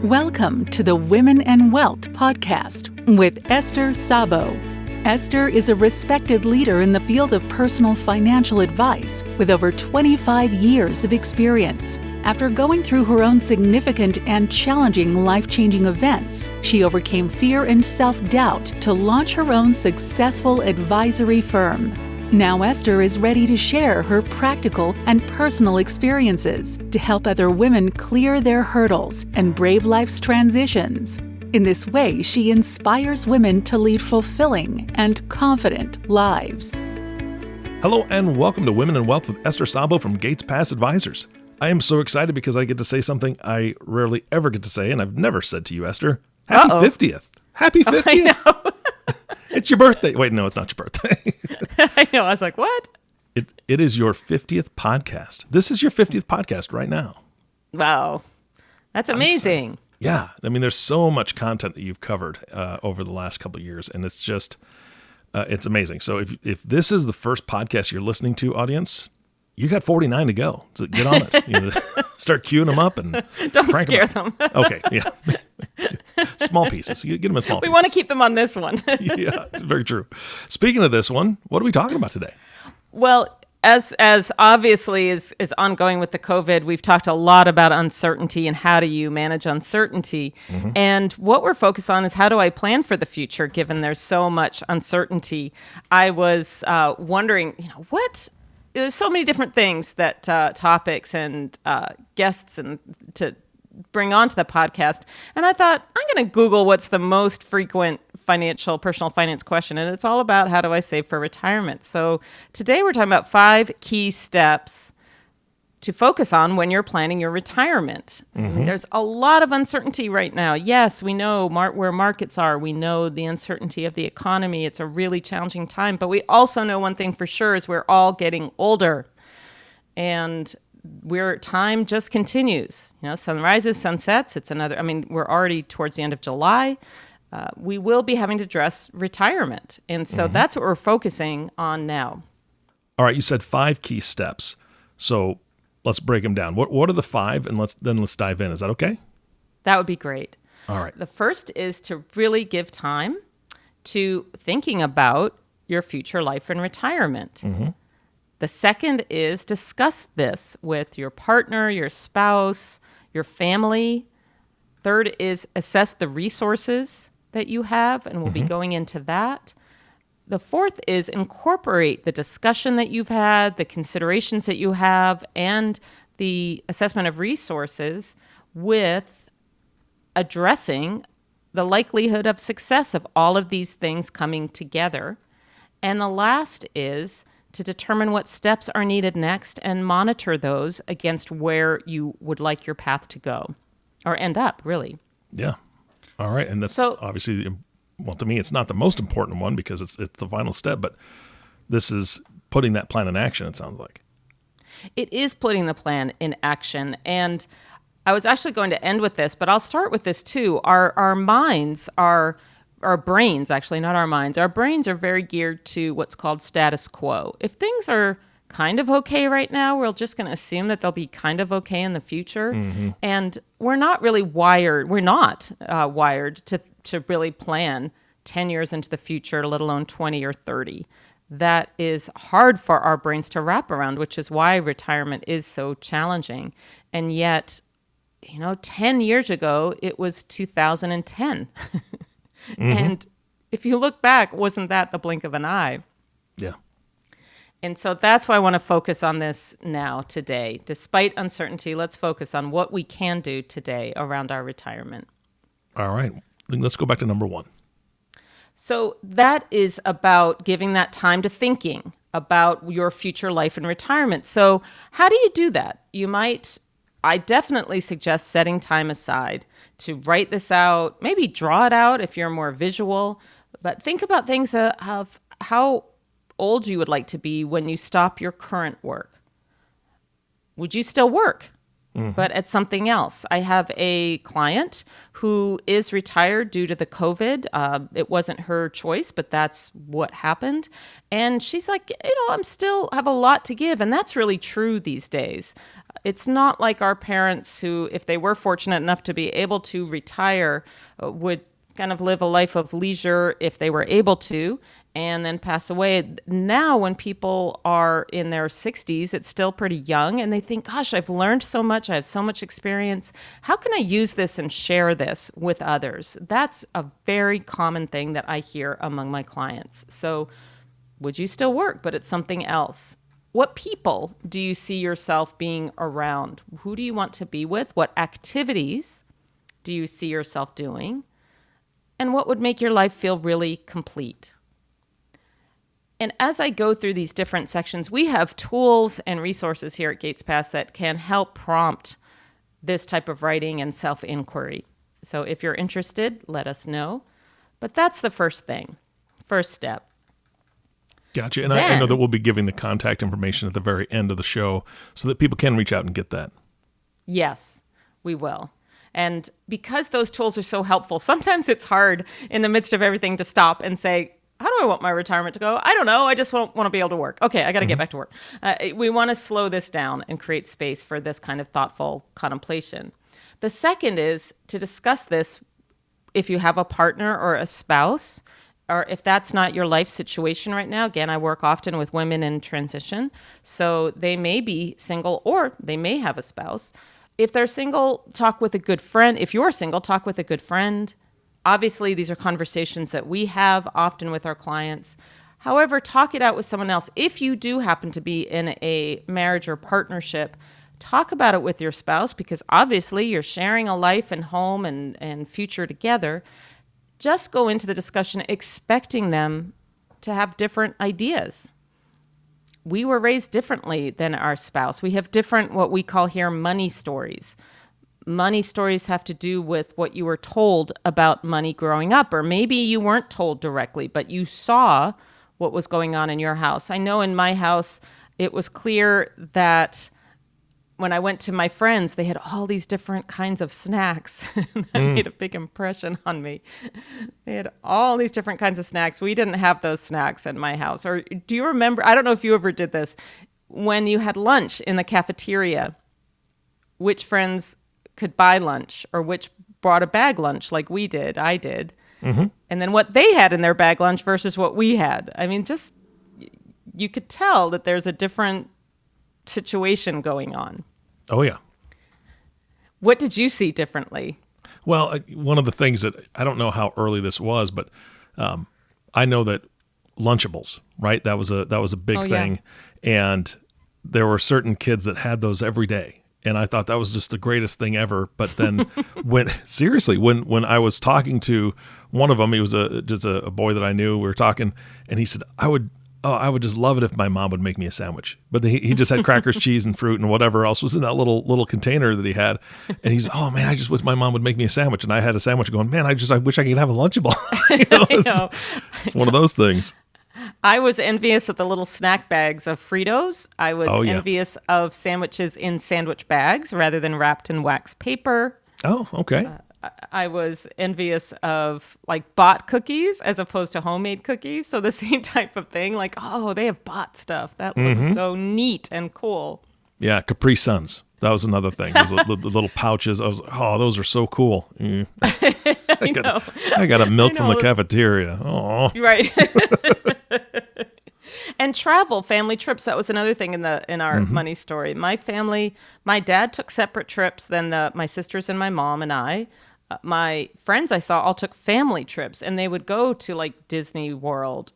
Welcome to the Women and Wealth podcast with Esther Szabo. Esther is a respected leader in the field of personal financial advice with over 25 years of experience. After going through her own significant and challenging life-changing events, she overcame fear and self-doubt to launch her own successful advisory firm. Now Esther is ready to share her practical and personal experiences to help other women clear their hurdles and brave life's transitions. In this way, she inspires women to lead fulfilling and confident lives. Hello and welcome to Women and Wealth with Esther Szabo from Gates Pass Advisors. I am so excited because I get to say something I rarely ever get to say, and I've never said to you, Esther. Happy 50th. Happy 50th. I know. It's your birthday. Wait, no, it's not your birthday. I know. I was like, what? It is your 50th podcast. This is your 50th podcast right now. Wow. That's amazing. Yeah. I mean, there's so much content that you've covered over the last couple of years, and it's just, it's amazing. So if this is the first podcast you're listening to, audience, you got 49 to go. So get on it. You know, start queuing them up and don't scare them. Okay. Yeah. Small pieces. You get them in small pieces. We want to keep them on this one. Yeah, it's very true. Speaking of this one, what are we talking about today? Well, as obviously is ongoing with the COVID, we've talked a lot about uncertainty and how do you manage uncertainty. Mm-hmm. And what we're focused on is how do I plan for the future given there's so much uncertainty. I was wondering, there's so many different things that topics and guests and to bring onto the podcast. And I thought, I'm going to Google what's the most frequent personal finance question. And it's all about how do I save for retirement? So today we're talking about 5 key steps to focus on when you're planning your retirement. Mm-hmm. There's a lot of uncertainty right now. Yes, we know where markets are. We know the uncertainty of the economy. It's a really challenging time. But we also know one thing for sure is we're all getting older. And time just continues. Sun rises, sun sets. We're already towards the end of July. We will be having to address retirement. And so that's what we're focusing on now. All right. You said 5 key steps. So let's break them down. What are the 5? And let's dive in. Is that okay? That would be great. All right. The first is to really give time to thinking about your future life and retirement. Mm-hmm. The second is discuss this with your partner, your spouse, your family. Third is assess the resources that you have, and we'll be going into that. The fourth is incorporate the discussion that you've had, the considerations that you have, and the assessment of resources with addressing the likelihood of success of all of these things coming together. And the last is to determine what steps are needed next and monitor those against where you would like your path to go or end up, really. Yeah. All right. And that's obviously, to me, it's not the most important one because it's the final step, but this is putting that plan in action, it sounds like. It is putting the plan in action. And I was actually going to end with this, but I'll start with this too. Our minds are... Our brains, actually, not our minds. Our brains are very geared to what's called status quo. If things are kind of okay right now, we're just going to assume that they'll be kind of okay in the future. Mm-hmm. And we're not really wired. We're not wired to really plan 10 years into the future, let alone 20 or 30. That is hard for our brains to wrap around, which is why retirement is so challenging. And yet, 10 years ago, it was 2010. Mm-hmm. And if you look back, wasn't that the blink of an eye? Yeah. And so that's why I want to focus on this now, today. Despite uncertainty, let's focus on what we can do today around our retirement. All right. Let's go back to number 1. So that is about giving that time to thinking about your future life and retirement. So how do you do that? I definitely suggest setting time aside to write this out, maybe draw it out if you're more visual, but think about things of how old you would like to be when you stop your current work. Would you still work? but at something else. I have a client who is retired due to the COVID. It wasn't her choice, but that's what happened. And she's like, I'm still have a lot to give. And that's really true these days. It's not like our parents who, if they were fortunate enough to be able to retire, would kind of live a life of leisure if they were able to, and then pass away. Now, when people are in their 60s, it's still pretty young, and they think, gosh, I've learned so much. I have so much experience. How can I use this and share this with others? That's a very common thing that I hear among my clients. So would you still work, but it's something else? What people do you see yourself being around? Who do you want to be with? What activities do you see yourself doing? And what would make your life feel really complete? And as I go through these different sections, we have tools and resources here at Gates Pass that can help prompt this type of writing and self-inquiry. So if you're interested, let us know. But that's the first thing, first step. Gotcha. And I know that we'll be giving the contact information at the very end of the show so that people can reach out and get that. Yes, we will. And because those tools are so helpful, sometimes it's hard in the midst of everything to stop and say, how do I want my retirement to go? I don't know. I just want to be able to work. Okay, I got to get back to work. We want to slow this down and create space for this kind of thoughtful contemplation. The second is to discuss this if you have a partner or a spouse, or if that's not your life situation right now. Again, I work often with women in transition, so they may be single or they may have a spouse. If they're single, talk with a good friend. If you're single, talk with a good friend. Obviously, these are conversations that we have often with our clients. However, talk it out with someone else. If you do happen to be in a marriage or partnership, talk about it with your spouse, because obviously you're sharing a life and home and future together. Just go into the discussion expecting them to have different ideas. We were raised differently than our spouse. We have different, what we call here, money stories. Money stories have to do with what you were told about money growing up, or maybe you weren't told directly, but you saw what was going on in your house. I know in my house, it was clear that when I went to my friends, they had all these different kinds of snacks. That made a big impression on me. They had all these different kinds of snacks. We didn't have those snacks at my house. Or do you remember, I don't know if you ever did this, when you had lunch in the cafeteria, which friends could buy lunch or which brought a bag lunch like we did, I did. Mm-hmm. And then what they had in their bag lunch versus what we had. I mean, just, you could tell that there's a different situation going on. Oh, yeah. What did you see differently? Well, one of the things that, I don't know how early this was, but I know that Lunchables, right? That was a big thing. Yeah. And there were certain kids that had those every day. And I thought that was just the greatest thing ever. But then when I was talking to one of them, he was just a boy that I knew, we were talking, and he said, I would just love it if my mom would make me a sandwich. But he just had crackers, cheese, and fruit, and whatever else was in that little container that he had. And he's, oh man, I just wish my mom would make me a sandwich. And I had a sandwich going, man, I wish I could have a Lunchable. It's one of those things. I was envious of the little snack bags of Fritos. I was envious of sandwiches in sandwich bags rather than wrapped in wax paper. Oh, okay. I was envious of like bought cookies as opposed to homemade cookies. So the same type of thing, like, oh, they have bought stuff. That looks so neat and cool. Yeah, Capri Suns. That was another thing. Those the little pouches. I was like, oh, those are so cool. I got a milk from the cafeteria. Oh, right. And travel, family trips. That was another thing in our money story. My family, my dad took separate trips than my sisters and my mom and I. My friends I saw all took family trips, and they would go to like Disney World.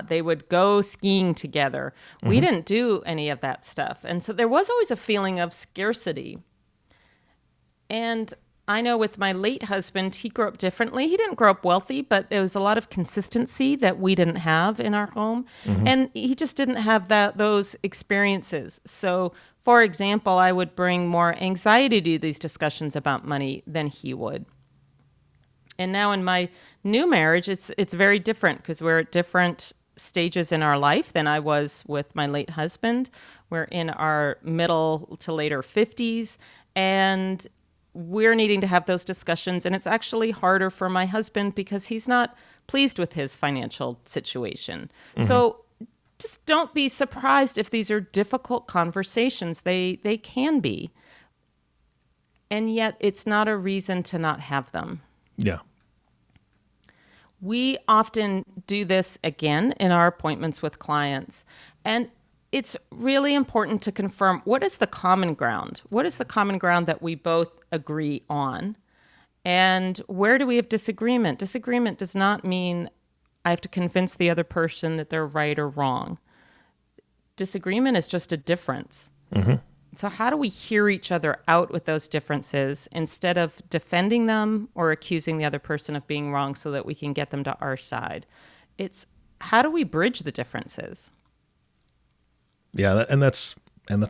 They would go skiing together. We didn't do any of that stuff. And so there was always a feeling of scarcity. And I know with my late husband, he grew up differently. He didn't grow up wealthy, but there was a lot of consistency that we didn't have in our home. And he just didn't have those experiences. So, for example, I would bring more anxiety to these discussions about money than he would. And now in my new marriage, it's very different because we're at different stages in our life than I was with my late husband. We're in our middle to later 50s, and we're needing to have those discussions. And it's actually harder for my husband because he's not pleased with his financial situation. So just don't be surprised if these are difficult conversations. They can be. And yet it's not a reason to not have them. Yeah. We often do this again in our appointments with clients. And it's really important to confirm, what is the common ground? What is the common ground that we both agree on? And where do we have disagreement? Disagreement does not mean I have to convince the other person that they're right or wrong. Disagreement is just a difference. So how do we hear each other out with those differences instead of defending them or accusing the other person of being wrong so that we can get them to our side? It's how do we bridge the differences? Yeah, and that's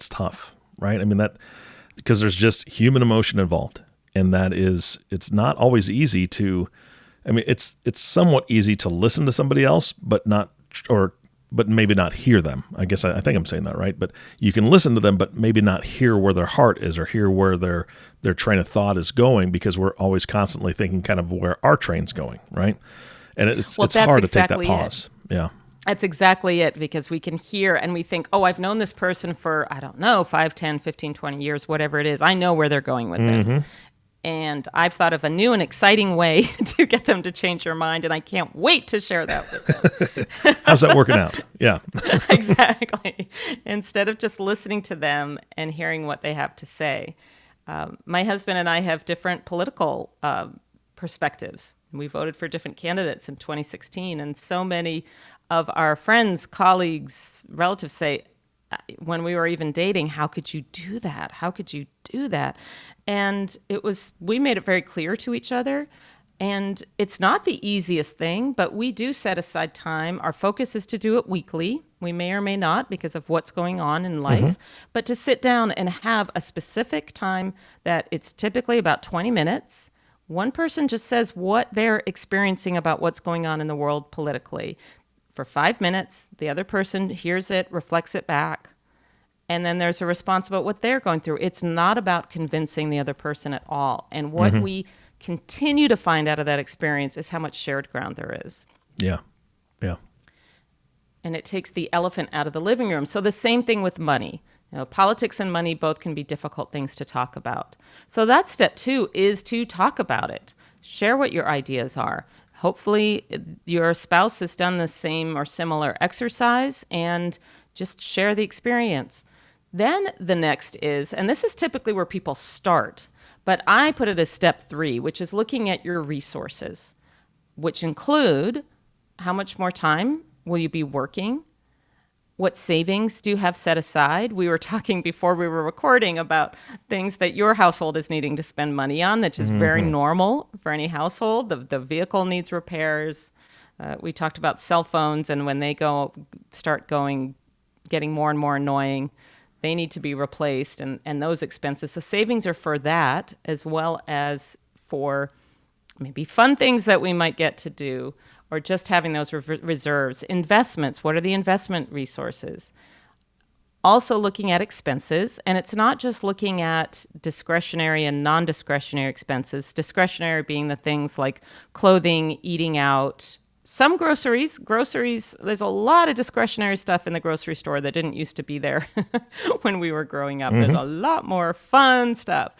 tough, right? I mean, that because there's just human emotion involved, and it's not always easy to. I mean, it's somewhat easy to listen to somebody else, but maybe not hear them. I guess I think I'm saying that right. But you can listen to them, but maybe not hear where their heart is or hear where their train of thought is going, because we're always constantly thinking kind of where our train's going, right? And it's hard to take that pause. Yeah. That's exactly it, because we can hear and we think, oh, I've known this person for, I don't know, 5, 10, 15, 20 years, whatever it is. I know where they're going with this. And I've thought of a new and exciting way to get them to change their mind, and I can't wait to share that with them. How's that working out? Yeah. Exactly. Instead of just listening to them and hearing what they have to say. My husband and I have different political perspectives. We voted for different candidates in 2016, and so many of our friends, colleagues, relatives say, when we were even dating, how could you do that? How could you do that? And we made it very clear to each other. And it's not the easiest thing, but we do set aside time. Our focus is to do it weekly. We may or may not because of what's going on in life, but to sit down and have a specific time that it's typically about 20 minutes. One person just says what they're experiencing about what's going on in the world politically. For 5 minutes, the other person hears it, reflects it back, and then there's a response about what they're going through. It's not about convincing the other person at all. And what we continue to find out of that experience is how much shared ground there is. Yeah. Yeah. And it takes the elephant out of the living room. So the same thing with money. Politics and money both can be difficult things to talk about. So that's step 2, is to talk about it. Share what your ideas are. Hopefully your spouse has done the same or similar exercise, and just share the experience. Then the next is, and this is typically where people start, but I put it as step 3, which is looking at your resources, which include how much more time will you be working? What savings do you have set aside? We were talking before we were recording about things that your household is needing to spend money on, that's just very normal for any household. The vehicle needs repairs. We talked about cell phones, and when they getting more and more annoying, they need to be replaced, and those expenses. So savings are for that, as well as for maybe fun things that we might get to do, or just having those reserves. Investments, what are the investment resources? Also looking at expenses, and it's not just looking at discretionary and non-discretionary expenses, discretionary being the things like clothing, eating out, some groceries, there's a lot of discretionary stuff in the grocery store that didn't used to be there when we were growing up. There's a lot more fun stuff.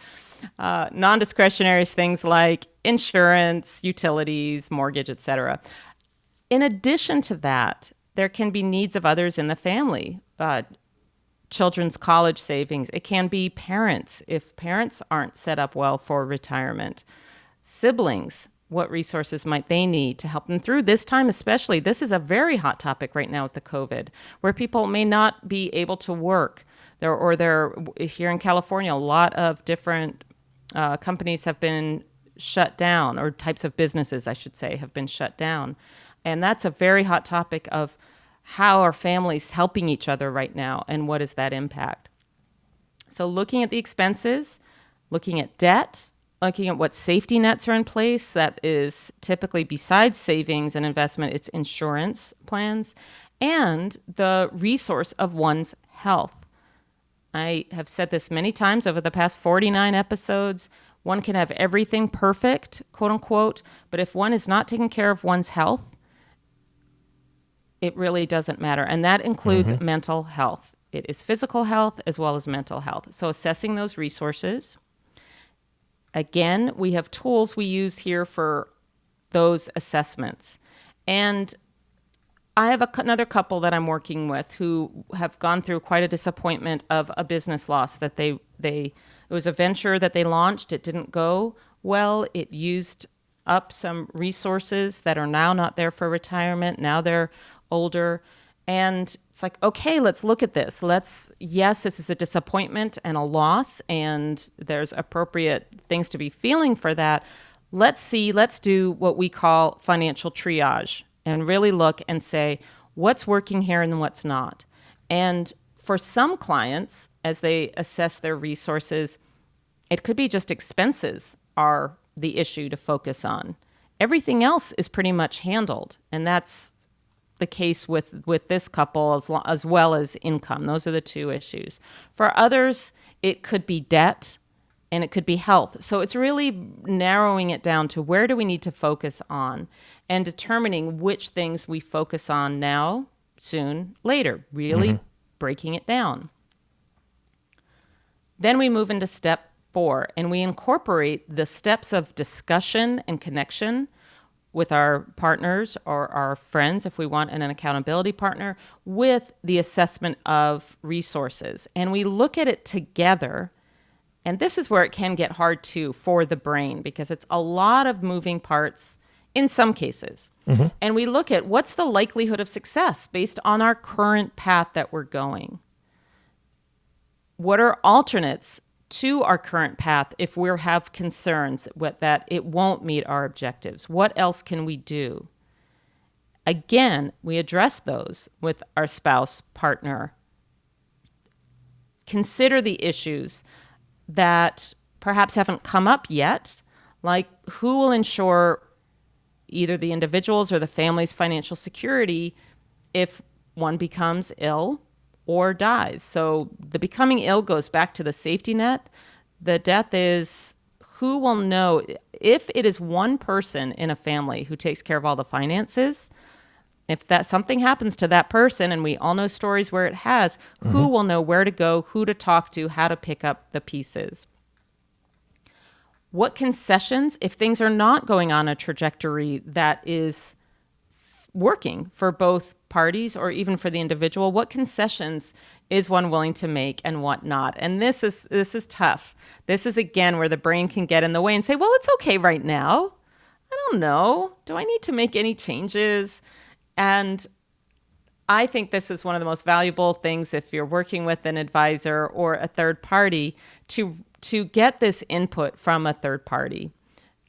Non-discretionary is things like insurance, utilities, mortgage, etc. In addition to that, there can be needs of others in the family. Children's college savings. It can be parents, if parents aren't set up well for retirement. Siblings, what resources might they need to help them through this time especially? This is a very hot topic right now with the COVID, where people may not be able to work. They're here in California, a lot of different companies have been shut down, or types of businesses, I should say, have been shut down. And that's a very hot topic of how are families helping each other right now, and what is that impact? So looking at the expenses, looking at debt, looking at what safety nets are in place. That is typically, besides savings and investment, it's insurance plans and the resource of one's health. I have said this many times over the past 49 episodes. One can have everything perfect, quote unquote, but if one is not taking care of one's health, it really doesn't matter. And that includes mental health. It is physical health as well as mental health. So assessing those resources. Again, we have tools we use here for those assessments. And I have another couple that I'm working with who have gone through quite a disappointment of a business loss that it was a venture that they launched. It didn't go well. It used up some resources that are now not there for retirement. Now they're older. And it's like, okay, let's look at this. Yes, this is a disappointment and a loss, and there's appropriate things to be feeling for that. Let's do what we call financial triage and really look and say, what's working here and what's not. And for some clients, as they assess their resources, it could be just expenses are the issue to focus on. Everything else is pretty much handled, and that's the case with this couple as well as income. Those are the two issues. For others, it could be debt and it could be health. So it's really narrowing it down to where do we need to focus on and determining which things we focus on now, soon, later, really breaking it down. Then we move into step 4 and we incorporate the steps of discussion and connection with our partners or our friends, if we want an accountability partner, with the assessment of resources. And we look at it together. And this is where it can get hard too for the brain, because it's a lot of moving parts in some cases. And we look at what's the likelihood of success based on our current path that we're going. What are alternates to our current path if we have concerns that it won't meet our objectives? What else can we do? Again, we address those with our spouse, partner. Consider the issues that perhaps haven't come up yet, like who will ensure either the individual's or the family's financial security if one becomes ill or dies. So the becoming ill goes back to the safety net. The death is who will know if it is one person in a family who takes care of all the finances. If that something happens to that person, and we all know stories where it has, who will know where to go, who to talk to, how to pick up the pieces? What concessions, if things are not going on a trajectory that is working for both parties or even for the individual, what concessions is one willing to make and what not? And this is tough. This is, again, where the brain can get in the way and say, well, it's okay right now. I don't know. Do I need to make any changes? And I think this is one of the most valuable things if you're working with an advisor or a third party to get this input from a third party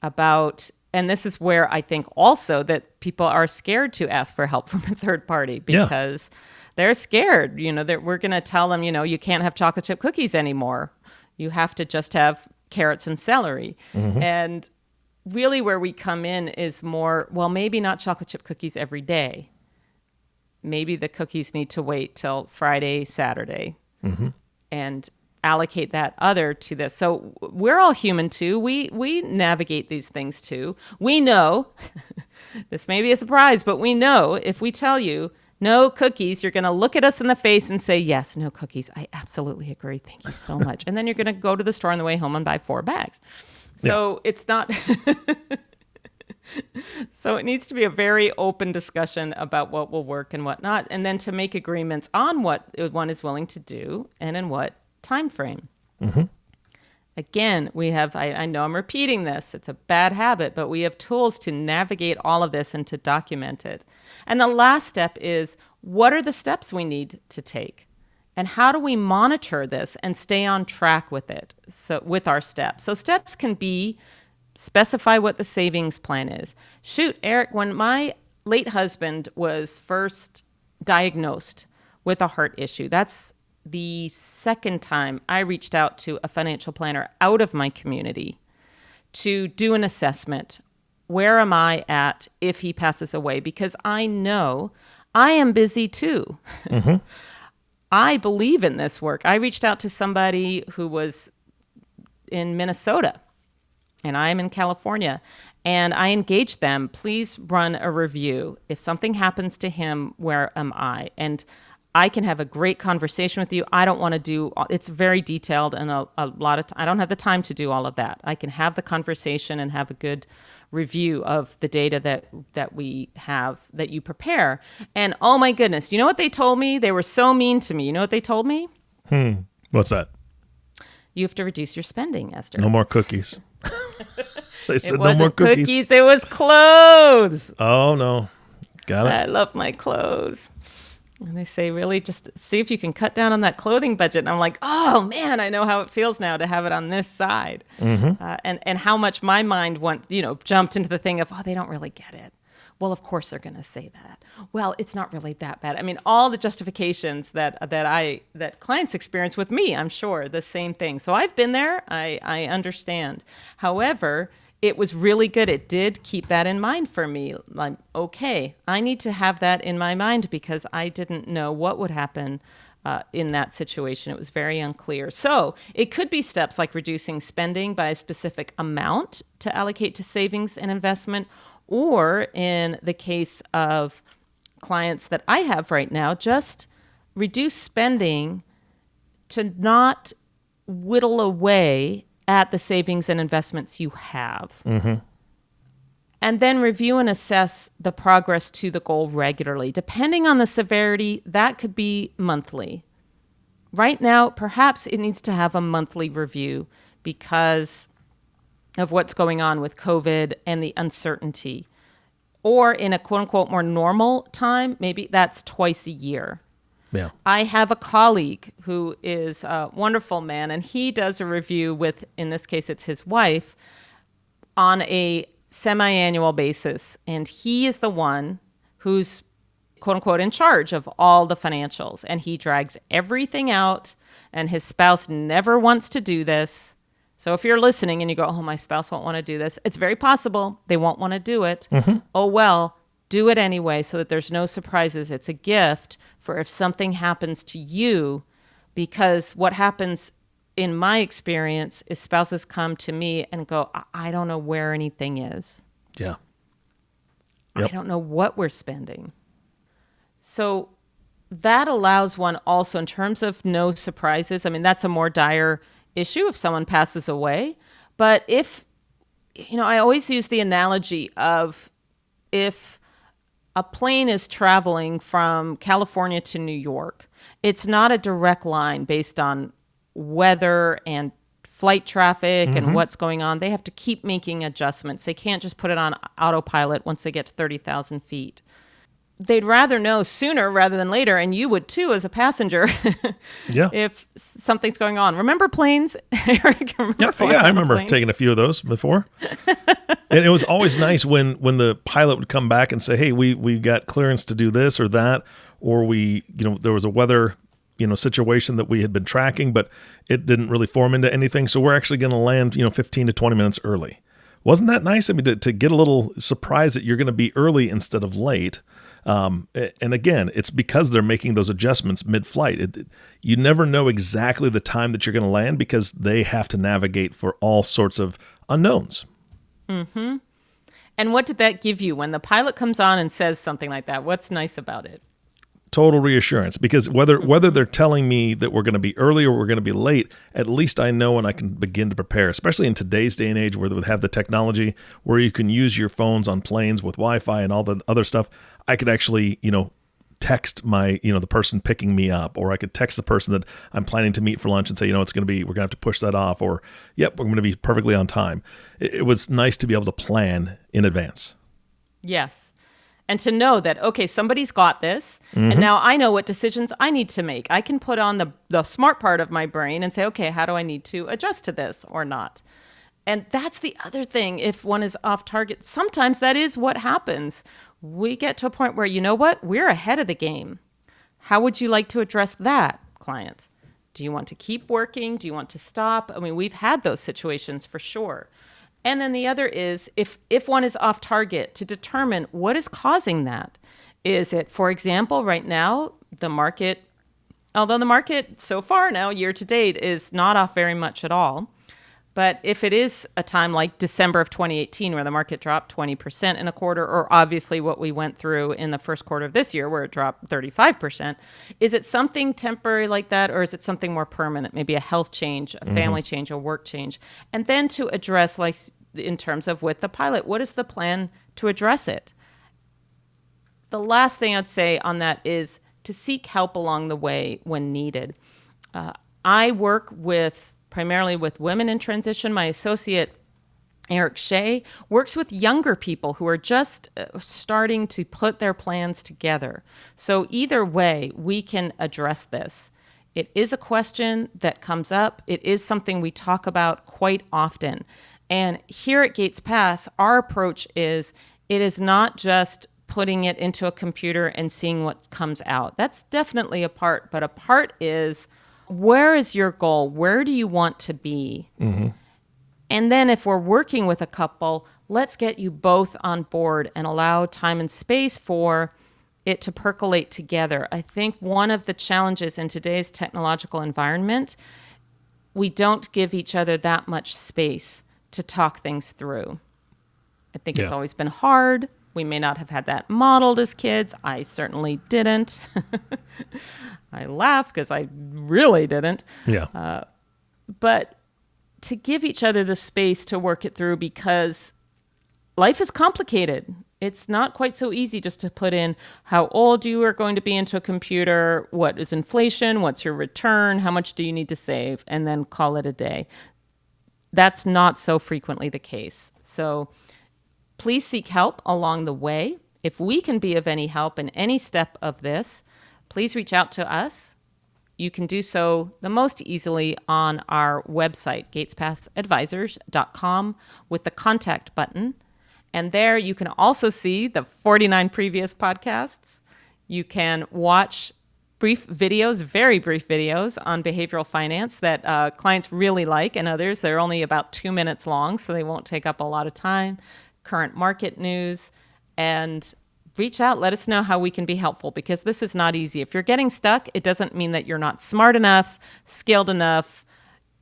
about, and this is where I think also that people are scared to ask for help from a third party because they're scared, that we're going to tell them, you can't have chocolate chip cookies anymore. You have to just have carrots and celery. And really where we come in is more, well, maybe not chocolate chip cookies every day. Maybe the cookies need to wait till Friday, Saturday, and allocate that other to this. So we're all human too. We navigate these things too. We know, this may be a surprise, but we know if we tell you no cookies, you're going to look at us in the face and say, yes, no cookies. I absolutely agree. Thank you so much. And then you're going to go to the store on the way home and buy 4 bags. So it's not... So it needs to be a very open discussion about what will work and what not, and then to make agreements on what one is willing to do and in what time frame. Again, we have, I know I'm repeating this, it's a bad habit, but we have tools to navigate all of this and to document it. And the last step is, what are the steps we need to take? And how do we monitor this and stay on track with it, so with our steps? So steps can be specify what the savings plan is. Shoot, Eric, when my late husband was first diagnosed with a heart issue, that's the second time I reached out to a financial planner out of my community to do an assessment. Where am I at if he passes away? Because I know I am busy too. I believe in this work. I reached out to somebody who was in Minnesota, and I'm in California, and I engaged them. Please run a review. If something happens to him, where am I? And I can have a great conversation with you. I don't want to do, it's very detailed, and a lot of, I don't have the time to do all of that. I can have the conversation and have a good review of the data that we have, that you prepare. And oh my goodness, you know what they told me? They were so mean to me. You know what they told me? What's that? You have to reduce your spending, Esther. No more cookies. They said It no more wasn't cookies. It was clothes. Oh, no. Got it. I love my clothes. And they say, really, just see if you can cut down on that clothing budget. And I'm like, oh, man, I know how it feels now to have it on this side. And how much my mind jumped into the thing of, oh, they don't really get it. Well, of course they're going to say that. Well, it's not really that bad. I mean, all the justifications that clients experience with me, I'm sure, the same thing. So I've been there. I understand. However, it was really good. It did keep that in mind for me. Like, okay, I need to have that in my mind because I didn't know what would happen in that situation. It was very unclear. So it could be steps like reducing spending by a specific amount to allocate to savings and investment, or in the case of clients that I have right now, just reduce spending to not whittle away at the savings and investments you have. And then review and assess the progress to the goal regularly. Depending on the severity, that could be monthly. Right now, perhaps it needs to have a monthly review because of what's going on with COVID and the uncertainty. Or in a quote unquote more normal time, maybe that's twice a year. Yeah. I have a colleague who is a wonderful man, and he does a review with, in this case, it's his wife, on a semi-annual basis. And he is the one who's, quote unquote, in charge of all the financials. And he drags everything out, and his spouse never wants to do this. So if you're listening and you go, oh, my spouse won't want to do this, it's very possible they won't want to do it. Oh, well, do it anyway so that there's no surprises. It's a gift for if something happens to you, because what happens in my experience is spouses come to me and go, I don't know where anything is. Yeah. I don't know what we're spending. So that allows one also, in terms of no surprises. I mean, that's a more dire issue if someone passes away. But if, I always use the analogy of if a plane is traveling from California to New York, it's not a direct line based on weather and flight traffic and what's going on. They have to keep making adjustments. They can't just put it on autopilot once they get to 30,000 feet. They'd rather know sooner rather than later, and you would too as a passenger if something's going on. Remember planes, Eric? I remember taking a few of those before. And it was always nice when the pilot would come back and say, hey, we got clearance to do this or that, or there was a weather situation that we had been tracking, but it didn't really form into anything. So we're actually going to land 15 to 20 minutes early. Wasn't that nice? I mean, to get a little surprise that you're going to be early instead of late. And again, it's because they're making those adjustments mid-flight. You never know exactly the time that you're going to land because they have to navigate for all sorts of unknowns. And what did that give you when the pilot comes on and says something like that? What's nice about it? Total reassurance, because whether they're telling me that we're going to be early or we're going to be late, at least I know and I can begin to prepare, especially in today's day and age where they have the technology where you can use your phones on planes with Wi-Fi and all the other stuff. I could actually, text my, the person picking me up, or I could text the person that I'm planning to meet for lunch and say, we're going to have to push that off, or, yep, we're going to be perfectly on time. It was nice to be able to plan in advance. Yes. And to know that, okay, somebody's got this, and now I know what decisions I need to make. I can put on the smart part of my brain and say, okay, how do I need to adjust to this or not? And that's the other thing. If one is off target, sometimes that is what happens. We get to a point where, you know what? We're ahead of the game. How would you like to address that, client? Do you want to keep working? Do you want to stop? I mean, we've had those situations for sure. And then the other is if one is off target, to determine what is causing that. Is it, for example, right now, the market, although the market so far now, year to date, is not off very much at all. But if it is a time like December of 2018, where the market dropped 20% in a quarter, or obviously what we went through in the first quarter of this year, where it dropped 35%, is it something temporary like that, or is it something more permanent, maybe a health change, a family change, a work change? And then to address, like in terms of with the pilot, what is the plan to address it? The last thing I'd say on that is to seek help along the way when needed. I work primarily with women in transition. My associate, Eric Shea, works with younger people who are just starting to put their plans together. So either way, we can address this. It is a question that comes up. It is something we talk about quite often. And here at Gates Pass, our approach is, it is not just putting it into a computer and seeing what comes out. That's definitely a part, but a part is, where is your goal? Where do you want to be? And then if we're working with a couple, let's get you both on board and allow time and space for it to percolate together. I think one of the challenges in today's technological environment, we don't give each other that much space to talk things through. I think it's always been hard. We may not have had that modeled as kids. I certainly didn't. I laugh because I really didn't. Yeah. But to give each other the space to work it through, because life is complicated. It's not quite so easy just to put in how old you are going to be into a computer, what is inflation, what's your return, how much do you need to save, and then call it a day. That's not so frequently the case. So please seek help along the way. If we can be of any help in any step of this, please reach out to us. You can do so the most easily on our website, gatespassadvisors.com, with the contact button. And there you can also see the 49 previous podcasts. You can watch brief videos, very brief videos on behavioral finance that clients really like, and others. They're only about 2 minutes long, so they won't take up a lot of time. Current market news, and reach out. Let us know how we can be helpful, because this is not easy. If you're getting stuck, it doesn't mean that you're not smart enough, skilled enough.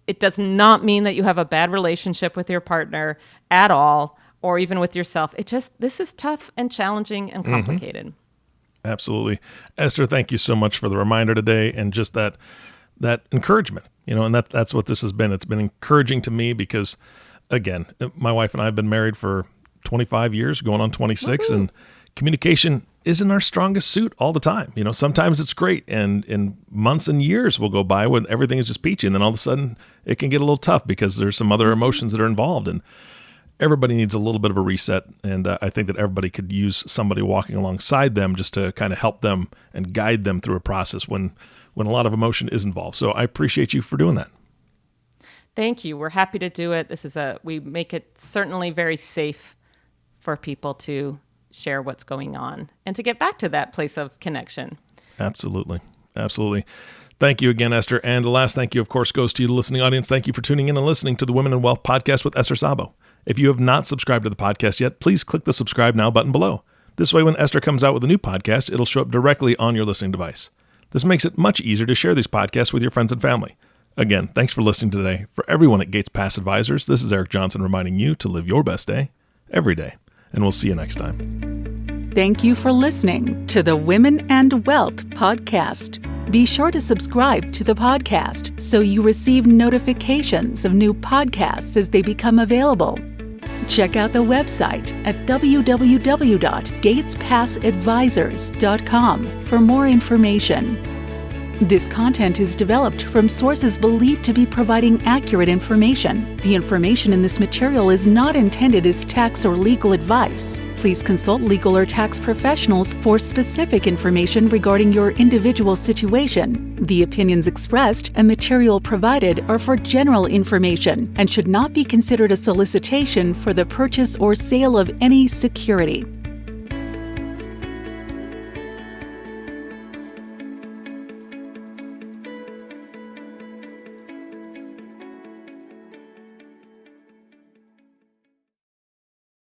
It does not mean that you have a bad relationship with your partner at all, or even with yourself. This is tough and challenging and complicated. Absolutely. Esther, thank you so much for the reminder today, and just that encouragement, and that's what this has been. It's been encouraging to me because, again, my wife and I have been married for 25 years, going on 26, and communication isn't our strongest suit all the time. Sometimes it's great, and in months and years will go by when everything is just peachy, and then all of a sudden it can get a little tough because there's some other emotions that are involved, and everybody needs a little bit of a reset. And I think that everybody could use somebody walking alongside them just to kind of help them and guide them through a process when a lot of emotion is involved. So I appreciate you for doing that. Thank you. We're happy to do it. We make it certainly very safe for people to share what's going on and to get back to that place of connection. Absolutely. Absolutely. Thank you again, Esther. And the last thank you, of course, goes to you, the listening audience. Thank you for tuning in and listening to the Women in Wealth podcast with Esther Szabo. If you have not subscribed to the podcast yet, please click the subscribe now button below. This way, when Esther comes out with a new podcast, it'll show up directly on your listening device. This makes it much easier to share these podcasts with your friends and family. Again, thanks for listening today. For everyone at Gates Pass Advisors, this is Eric Johnson reminding you to live your best day every day. And we'll see you next time. Thank you for listening to the Women and Wealth podcast. Be sure to subscribe to the podcast so you receive notifications of new podcasts as they become available. Check out the website at www.gatespassadvisors.com for more information. This content is developed from sources believed to be providing accurate information. The information in this material is not intended as tax or legal advice. Please consult legal or tax professionals for specific information regarding your individual situation. The opinions expressed and material provided are for general information and should not be considered a solicitation for the purchase or sale of any security.